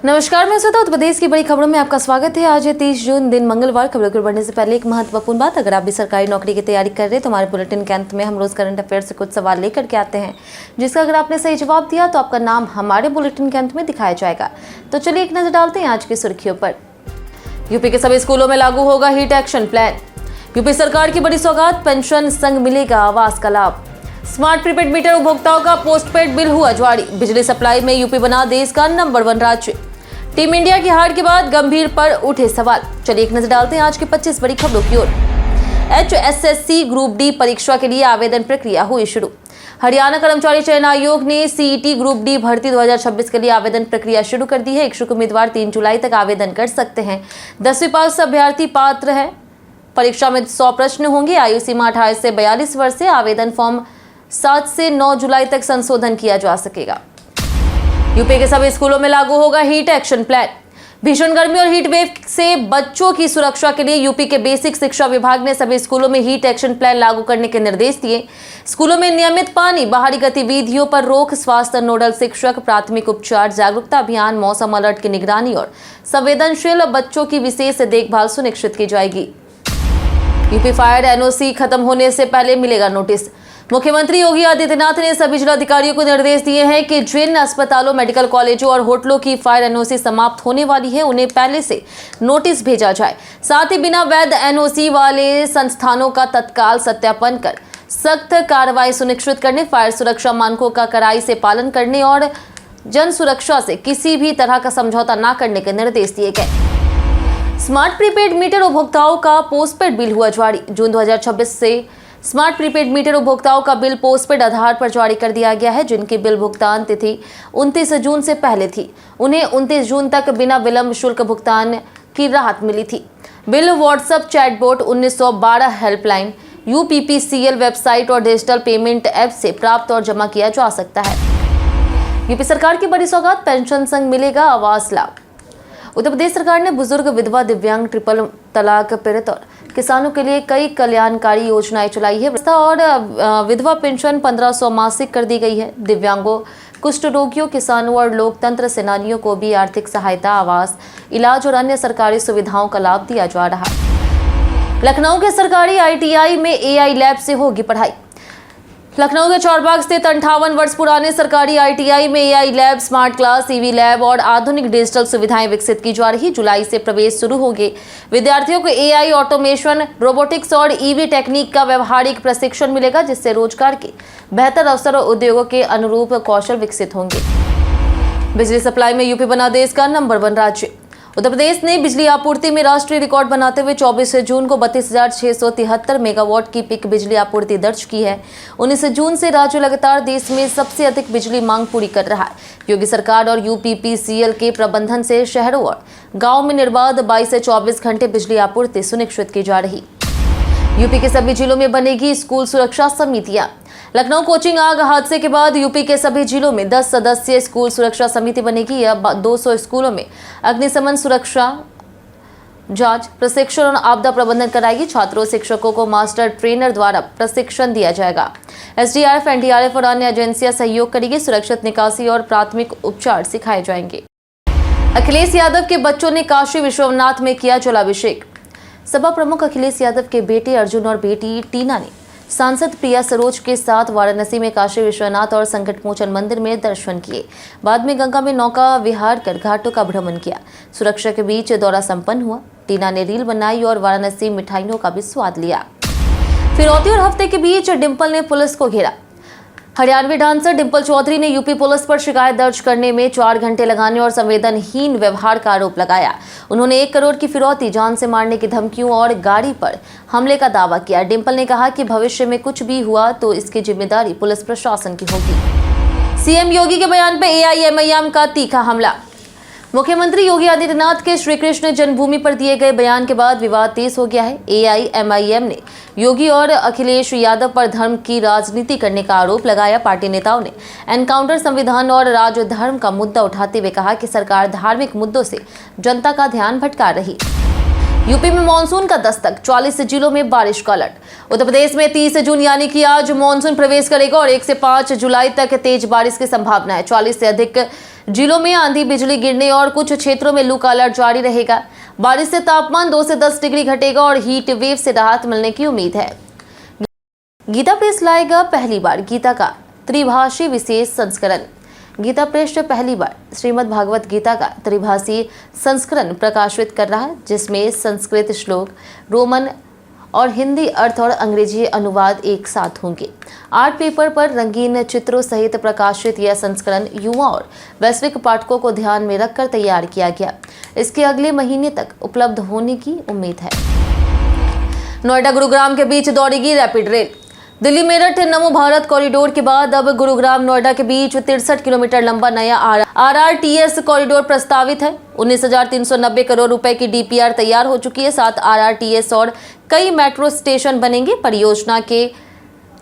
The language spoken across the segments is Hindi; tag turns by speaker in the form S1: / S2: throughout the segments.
S1: नमस्कार, मैं श्वेता। उत्तर प्रदेश की बड़ी खबरों में आपका स्वागत है। आज है 30 जून, दिन मंगलवार। खबरों को बढ़ने से पहले एक महत्वपूर्ण बात, अगर आप भी सरकारी नौकरी की तैयारी कर रहे हैं तो हमारे बुलेटिन के अंत में हम रोज करंट अफेयर से कुछ सवाल लेकर के आते हैं, जिसका अगर आपने सही जवाब दिया तो आपका नाम हमारे बुलेटिन के अंत में दिखाया जाएगा। तो चलिए एक नजर डालते हैं आज की सुर्खियों पर। यूपी के सभी स्कूलों में लागू होगा हीट एक्शन प्लान। यूपी सरकार की बड़ी सौगात, पेंशन संग मिलेगा आवास का लाभ। स्मार्ट प्रीपेड मीटर उपभोक्ताओं का पोस्टपेड बिल हुआ जारी। बिजली सप्लाई में यूपी बना देश का नंबर 1 राज्य। टीम इंडिया की हार के बाद गंभीर पर उठे सवाल। चलिए एक नजर डालते हैं आज की 25 बड़ी खबरों की ओर। HSSC ग्रुप डी परीक्षा के लिए आवेदन प्रक्रिया हुई शुरू। हरियाणा कर्मचारी चयन आयोग ने CET ग्रुप डी भर्ती 2026 के लिए आवेदन प्रक्रिया शुरू कर दी है। इच्छुक उम्मीदवार 3 जुलाई तक आवेदन कर सकते हैं। 10वीं पास अभ्यर्थी पात्र है। परीक्षा में 100 प्रश्न होंगे। आयु सीमा 28 से 42 वर्ष है। आवेदन फॉर्म 7 से 9 जुलाई तक संशोधन किया जा सकेगा। यूपी के सभी स्कूलों में लागू होगा हीट एक्शन प्लान। भीषण गर्मी और हीट वेव से बच्चों की सुरक्षा के लिए यूपी के बेसिक शिक्षा विभाग ने सभी स्कूलों में हीट एक्शन प्लान लागू करने के निर्देश दिए। स्कूलों में नियमित पानी, बाहरी गतिविधियों पर रोक, स्वास्थ्य नोडल शिक्षक, प्राथमिक उपचार, जागरूकता अभियान, मौसम अलर्ट की निगरानी और संवेदनशील बच्चों की विशेष देखभाल सुनिश्चित की जाएगी। यूपी फायर NOC खत्म होने से पहले मिलेगा नोटिस। मुख्यमंत्री योगी आदित्यनाथ ने सभी जिलाधिकारियों को निर्देश दिए हैं कि जिन अस्पतालों, मेडिकल कॉलेजों और होटलों की फायर NOC समाप्त होने वाली है, उन्हें पहले से नोटिस भेजा जाए। साथ ही बिना वैध NOC वाले संस्थानों का तत्काल सत्यापन कर सख्त कार्रवाई सुनिश्चित करने, फायर सुरक्षा मानकों का कड़ाई से पालन करने और जन सुरक्षा से किसी भी तरह का समझौता न करने के निर्देश दिए गए। स्मार्ट प्रीपेड मीटर उपभोक्ताओं का पोस्टपेड बिल हुआ जारी। जून 2026 से स्मार्ट प्रीपेड मीटर उपभोक्ताओं का बिल पोस्टपेड आधार पर जारी कर दिया गया है। जिनकी बिल भुगतान तिथि 29 जून से पहले थी, उन्हें 29 जून तक बिना विलंब शुल्क भुगतान की राहत मिली थी। Bill WhatsApp chatbot, 1912 helpline, UPPCL website और डिजिटल पेमेंट ऐप से प्राप्त और जमा किया जा सकता है। यूपी सरकार की बड़ी सौगात, पेंशन संग मिलेगा आवास लाभ। उत्तर प्रदेश सरकार ने बुजुर्ग, विधवा, दिव्यांग, ट्रिपल तलाक पीड़ित और किसानों के लिए कई कल्याणकारी योजनाएं चलाई है। और विधवा पेंशन 1500 मासिक कर दी गई है। दिव्यांगों, कुष्ठ रोगियों, किसानों और लोकतंत्र सेनानियों को भी आर्थिक सहायता, आवास, इलाज और अन्य सरकारी सुविधाओं का लाभ दिया जा रहा है। लखनऊ के सरकारी ITI में AI लैब से होगी पढ़ाई। लखनऊ के चौरबाग स्थित 58 वर्ष पुराने सरकारी ITI में AI lab, smart class, EV lab और आधुनिक डिजिटल सुविधाएं विकसित की जा रही। जुलाई से प्रवेश शुरू होंगे। विद्यार्थियों को AI, ऑटोमेशन, रोबोटिक्स और EV टेक्निक का व्यवहारिक प्रशिक्षण मिलेगा, जिससे रोजगार के बेहतर अवसर और उद्योगों के अनुरूप कौशल विकसित होंगे। बिजली सप्लाई में यूपी बना देश का नंबर 1 राज्य। उत्तर प्रदेश ने बिजली आपूर्ति में राष्ट्रीय रिकॉर्ड बनाते हुए 24 जून को 32,673 मेगावाट की पीक बिजली आपूर्ति दर्ज की है। 19 जून से राज्य लगातार देश में सबसे अधिक बिजली मांग पूरी कर रहा है। योगी सरकार और UPPCL के प्रबंधन से शहरों और गाँव में निर्बाध 22 से 24 घंटे बिजली आपूर्ति सुनिश्चित की जा रही। यूपी के सभी जिलों में बनेगी स्कूल सुरक्षा समितियां। लखनऊ कोचिंग आग हादसे के बाद यूपी के सभी जिलों में 10 सदस्यीय स्कूल सुरक्षा समिति बनेगी। यह 200 स्कूलों में अग्निशमन, सुरक्षा, जांच, प्रशिक्षण और आपदा प्रबंधन कराएगी। छात्रों, शिक्षकों को मास्टर ट्रेनर द्वारा प्रशिक्षण दिया जाएगा। SDRF, NDRF और अन्य एजेंसियां सहयोग करेगी। सुरक्षित निकासी और प्राथमिक उपचार सिखाए जाएंगे। अखिलेश यादव के बच्चों ने काशी विश्वनाथ में किया जलाभिषेक। सपा प्रमुख अखिलेश यादव के बेटे अर्जुन और बेटी टीना ने सांसद प्रिया सरोज के साथ वाराणसी में काशी विश्वनाथ और संकट मोचन मंदिर में दर्शन किए। बाद में गंगा में नौका विहार कर घाटों का भ्रमण किया। सुरक्षा के बीच दौरा संपन्न हुआ। टीना ने रील बनाई और वाराणसी मिठाइयों का भी स्वाद लिया। फिरौती और हफ्ते के बीच डिंपल ने पुलिस को घेरा। हरियाणवी डांसर डिंपल चौधरी ने यूपी पुलिस पर शिकायत दर्ज करने में 4 घंटे लगाने और संवेदनहीन व्यवहार का आरोप लगाया। उन्होंने 1 करोड़ की फिरौती, जान से मारने की धमकियों और गाड़ी पर हमले का दावा किया। डिंपल ने कहा कि भविष्य में कुछ भी हुआ तो इसकी जिम्मेदारी पुलिस प्रशासन की होगी। CM योगी के बयान पर AIMIM का तीखा हमला। मुख्यमंत्री योगी आदित्यनाथ के श्री कृष्ण जन्मभूमि पर दिए गए बयान के बाद विवाद तेज हो गया है। AIMIM ने योगी और अखिलेश यादव पर धर्म की राजनीति करने का आरोप लगाया। पार्टी नेताओं ने एनकाउंटर, संविधान और राजधर्म का मुद्दा उठाते हुए कहा कि सरकार धार्मिक मुद्दों से जनता का ध्यान भटका रही। यूपी में मानसून का दस्तक, 44 जिलों में बारिश का अलर्ट। उत्तर प्रदेश में 30 जून यानी कि आज मानसून प्रवेश करेगा और 1 से 5 जुलाई तक तेज बारिश की संभावना है। 40 से अधिक जिलों में आंधी बिजली गिरने और कुछ क्षेत्रों में लू का अलर्ट जारी रहेगा। बारिश से तापमान 2 से 10 डिग्री घटेगा और हीट वेव से राहत मिलने की उम्मीद है। गीता प्रेस लाएगा पहली बार गीता का त्रिभाषी विशेष संस्करण। गीता प्रेस पहली बार श्रीमद् भागवत गीता का त्रिभाषी संस्करण प्रकाशित कर रहा है, जिसमें संस्कृत श्लोक, रोमन और हिंदी अर्थ और अंग्रेजी अनुवाद एक साथ होंगे। आर्ट पेपर पर रंगीन चित्रों सहित प्रकाशित यह संस्करण युवा और वैश्विक पाठकों को ध्यान में रखकर तैयार किया गया। इसके अगले महीने तक उपलब्ध होने की उम्मीद है। नोएडा गुरुग्राम के बीच दौड़ेगी रैपिड रेल। दिल्ली मेरठ नमो भारत कॉरिडोर के बाद अब गुरुग्राम नोएडा के बीच 63 किलोमीटर लंबा नया आरआरटीएस कॉरिडोर प्रस्तावित है। 19,390 करोड़ रुपए की डीपीआर तैयार हो चुकी है। 7 आरआरटीएस और कई मेट्रो स्टेशन बनेंगे। परियोजना के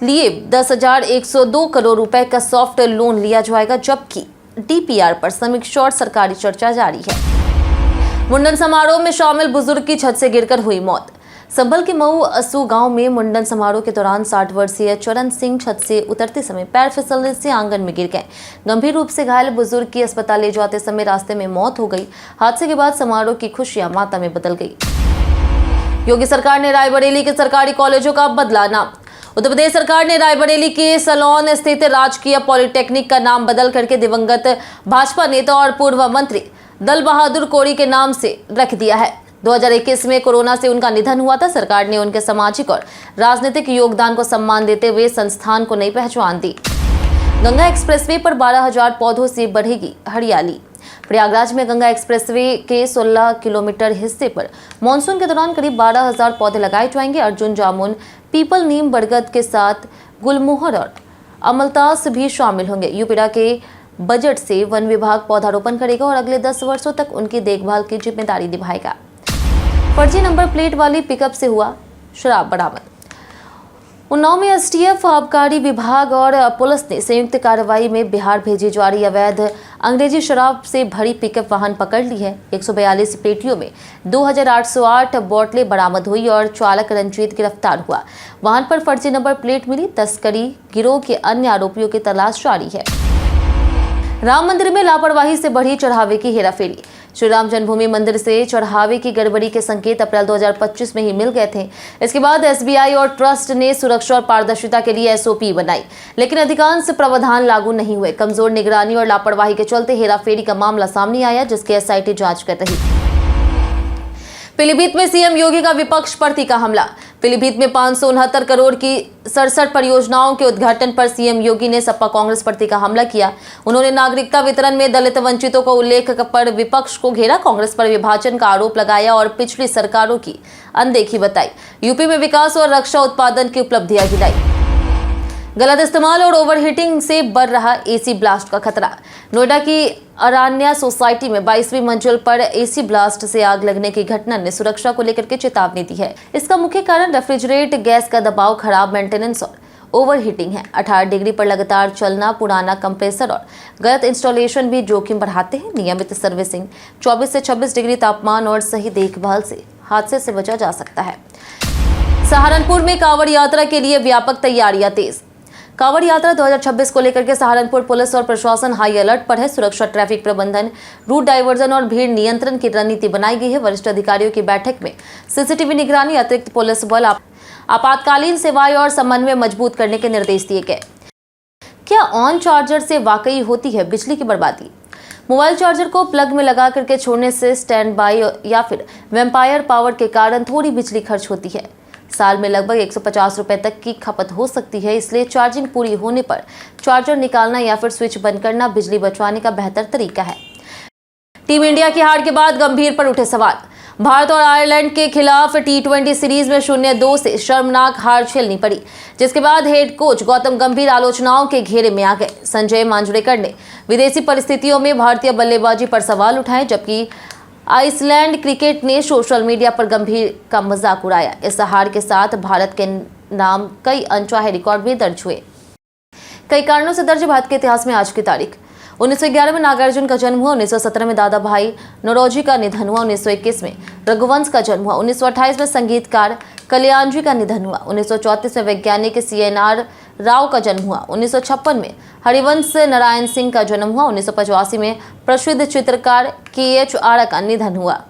S1: लिए 10,102 करोड़ रुपए का सॉफ्ट लोन लिया जाएगा, जबकि डीपीआर पर समीक्षा और सरकारी चर्चा जारी है। मुंडन समारोह में शामिल बुजुर्ग की छत से गिरकर हुई मौत। संभल के मऊ असू गांव में मुंडन समारोह के दौरान 60 वर्षीय चरण सिंह छत से उतरते समय पैर फिसलने से आंगन में गिर गए। गंभीर रूप से घायल बुजुर्ग की अस्पताल ले जाते समय रास्ते में मौत हो गई। हादसे के बाद समारोह की खुशियां माता में बदल गई। योगी सरकार ने रायबरेली के सरकारी कॉलेजों का बदला नाम। उत्तर प्रदेश सरकार ने रायबरेली के सलोन स्थित राजकीय पॉलिटेक्निक का नाम बदल करके दिवंगत भाजपा नेता और पूर्व मंत्री दल बहादुर कोरी के नाम से रख दिया है। 2021 में कोरोना से उनका निधन हुआ था। सरकार ने उनके सामाजिक और राजनीतिक योगदान को सम्मान देते हुए संस्थान को नई पहचान दी। गंगा एक्सप्रेसवे पर 12,000 पौधों से बढ़ेगी हरियाली। प्रयागराज में गंगा एक्सप्रेसवे के 16 किलोमीटर हिस्से पर मानसून के दौरान करीब 12,000 पौधे लगाए जाएंगे। अर्जुन, जामुन, पीपल, नीम, बरगद के साथ गुलमोहर और अमलतास भी शामिल होंगे। यूपीडा के बजट से वन विभाग पौधारोपण करेगा और अगले 10 वर्षों तक उनकी देखभाल की जिम्मेदारी निभाएगा। फर्जी नंबर प्लेट वाली पिकअप से हुआ शराब बरामद। उन्नाव में एसटीएफ, आबकारी विभाग और पुलिस ने संयुक्त कार्रवाई में बिहार भेजी जा रही अवैध अंग्रेजी शराब से भरी पिकअप वाहन पकड़ ली है। 142 पेटियों में 2,808 बोतलें बरामद हुई और चालक रंजीत गिरफ्तार हुआ। वाहन पर फर्जी नंबर प्लेट मिली। तस्करी गिरोह के अन्य आरोपियों की तलाश जारी है। राम मंदिर में लापरवाही से बढ़ी चढ़ावे की हेराफेरी। श्री राम जन्मभूमि मंदिर से चढ़ावे की गड़बड़ी के संकेत अप्रैल 2025 में ही मिल गए थे। इसके बाद एसबीआई और ट्रस्ट ने सुरक्षा और पारदर्शिता के लिए एसओपी बनाई, लेकिन अधिकांश प्रावधान लागू नहीं हुए। कमजोर निगरानी और लापरवाही के चलते हेराफेरी का मामला सामने आया, जिसकी एसआईटी जांच कर रही। पीलीभीत में सीएम योगी का विपक्ष पर तीखा हमला। पीलीभीत में 569 करोड़ की 67 परियोजनाओं के उद्घाटन पर सीएम योगी ने सपा कांग्रेस पर तीखा हमला किया। उन्होंने नागरिकता वितरण में दलित वंचितों को उल्लेख पर विपक्ष को घेरा, कांग्रेस पर विभाजन का आरोप लगाया और पिछली सरकारों की अनदेखी बताई। यूपी में विकास और रक्षा उत्पादन की उपलब्धियां गिनाई। गलत इस्तेमाल और ओवरहीटिंग से बढ़ रहा एसी ब्लास्ट का खतरा। नोएडा की अरान्या सोसाइटी में 22वीं मंजिल पर एसी ब्लास्ट से आग लगने की घटना ने सुरक्षा को लेकर के चेतावनी दी है। इसका मुख्य कारण रेफ्रिजरेट गैस का दबाव, खराब मेंटेनेंस और ओवरहीटिंग है। 18 डिग्री पर लगातार चलना, पुराना कंप्रेसर और गलत इंस्टॉलेशन भी जोखिम बढ़ाते हैं। नियमित सर्विसिंग, 24 से 26 डिग्री तापमान और सही देखभाल से हादसे से बचा जा सकता है। सहारनपुर में कांवड़ यात्रा के लिए व्यापक तैयारियां तेज। कांवड़ यात्रा 2026 को लेकर के सहारनपुर पुलिस और प्रशासन हाई अलर्ट पर है। सुरक्षा, ट्रैफिक प्रबंधन, रूट डाइवर्जन और भीड़ नियंत्रण की रणनीति बनाई गई है। वरिष्ठ अधिकारियों की बैठक में सीसीटीवी निगरानी, अतिरिक्त पुलिस बल, आपातकालीन सेवाएं और समन्वय मजबूत करने के निर्देश दिए गए। क्या ऑन चार्जर से वाकई होती है बिजली की बर्बादी? मोबाइल चार्जर को प्लग में लगा करके छोड़ने से स्टैंड बाई या फिर वेम्पायर पावर के कारण थोड़ी बिजली खर्च होती है। साल में लगभग 150 रुपए तक की खपत हो सकती है। इसलिए चार्जिंग पूरी होने पर चार्जर निकालना या फिर स्विच बंद करना बिजली बचाने का बेहतर तरीका है। टीम इंडिया की हार के बाद गंभीर पर उठे सवाल। भारत और आयरलैंड के खिलाफ T20 सीरीज में 0-2 से शर्मनाक हार झेलनी पड़ी, जिसके बाद हेड कोच गौतम गंभीर आलोचनाओं के घेरे में आ गए। संजय मांजरेकर ने विदेशी परिस्थितियों में भारतीय बल्लेबाजी पर सवाल उठाए, जबकि आइसलैंड क्रिकेट ने सोशल मीडिया पर गंभीर का मजाक उड़ाया। इस हार के साथ भारत के नाम कई अनचाहे रिकॉर्ड भी दर्ज हुए। कई कारणों से दर्ज भारत के इतिहास में आज की तारीख 1911 में नागार्जुन का जन्म हुआ। 1917 में दादा भाई नौरोजी का निधन हुआ। 1921 में रघुवंश का जन्म हुआ। 1928 में संगीतकार कल्याणजी का निधन हुआ। 1934 में वैज्ञानिक CNR राव का जन्म हुआ। 1956 में हरिवंश नारायण सिंह का जन्म हुआ। 1985 में प्रसिद्ध चित्रकार KH आड़ा का निधन हुआ।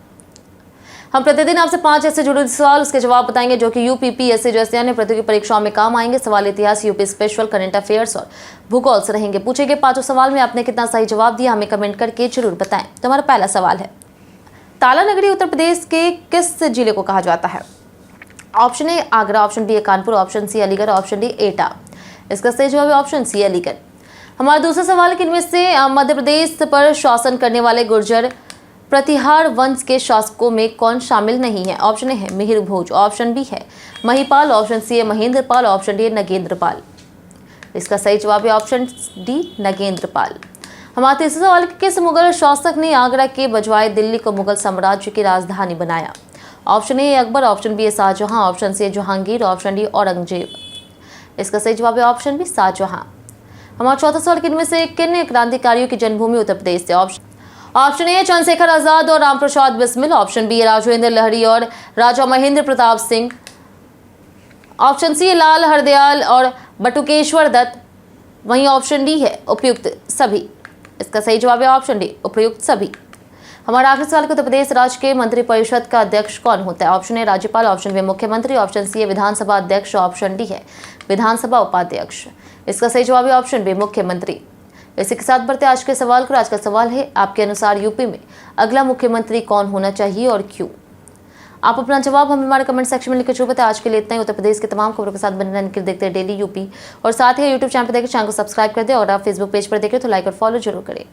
S1: हम प्रतिदिन आपसे 5 ऐसे जुड़े सवाल उसके जवाब बताएंगे जो कि UPPSC जैसे अन्य प्रतियोगी परीक्षाओं में काम आएंगे। सवाल इतिहास, यूपी स्पेशल, करंट अफेयर्स और भूगोल से रहेंगे। पूछे गए 5 सवाल में आपने कितना सही जवाब दिया हमें कमेंट करके जरूर बताएं। तो हमारा पहला सवाल है, ताला नगरी उत्तर प्रदेश के किस जिले को कहा जाता है? Option A Agra, option B Kanpur, option C Aligarh, option D Etah. इसका सही जवाब है ऑप्शन सी अलीगढ़। हमारा दूसरा सवाल कि इनमें से मध्य प्रदेश पर शासन करने वाले गुर्जर प्रतिहार वंश के शासकों में कौन शामिल नहीं है? ऑप्शन ए है मिहिर भोज, ऑप्शन बी है महिपाल, ऑप्शन सी है महेंद्रपाल, ऑप्शन डी है नगेंद्रपाल। इसका सही जवाब है ऑप्शन डी नगेंद्रपाल। हमारा तीसरा सवाल कि किस मुगल शासक ने आगरा के बजाय दिल्ली को मुगल साम्राज्य की राजधानी बनाया? Option A Akbar, option B है शाहजहां, ऑप्शन सी है जहांगीर, ऑप्शन डी औरंगजेब। इसका सही जवाब है ऑप्शन बी शाहजहां। हमारा चौथा सवाल कि इनमें से किन क्रांतिकारियों की जन्मभूमि उत्तर प्रदेश से? ऑप्शन ए चंद्रशेखर आजाद और रामप्रसाद बिस्मिल, ऑप्शन बी राजेंद्र लहरी और राजा महेंद्र प्रताप सिंह, ऑप्शन सी लाल हरदयाल और बटुकेश्वर दत्त, वहीं ऑप्शन डी है उपयुक्त सभी। इसका सही जवाब है ऑप्शन डी उपयुक्त सभी। हमारा आखिरी सवाल उत्तर प्रदेश राज्य के मंत्रिपरिषद का अध्यक्ष कौन होता है? ऑप्शन ए राज्यपाल, ऑप्शन बी मुख्यमंत्री, ऑप्शन सी है विधानसभा अध्यक्ष, ऑप्शन डी है विधानसभा उपाध्यक्ष। इसका सही जवाब है ऑप्शन बी मुख्यमंत्री। इसी के साथ बढ़ते आज के सवाल को। आज का सवाल है, आपके अनुसार यूपी में अगला मुख्यमंत्री कौन होना चाहिए और क्यों? आप अपना जवाब हमें हमारे कमेंट सेक्शन में लिखकर जरूर बताएं। आज के लिए इतना ही। उत्तर प्रदेश के तमाम खबरों के साथ बने रहने के लिए देखते हैं डेली यूपी और साथ ही यूट्यूब चैनल पर देखिए, चैनल को सब्सक्राइब कर दें और आप फेसबुक पेज पर देखें तो लाइक और फॉलो जरूर करें।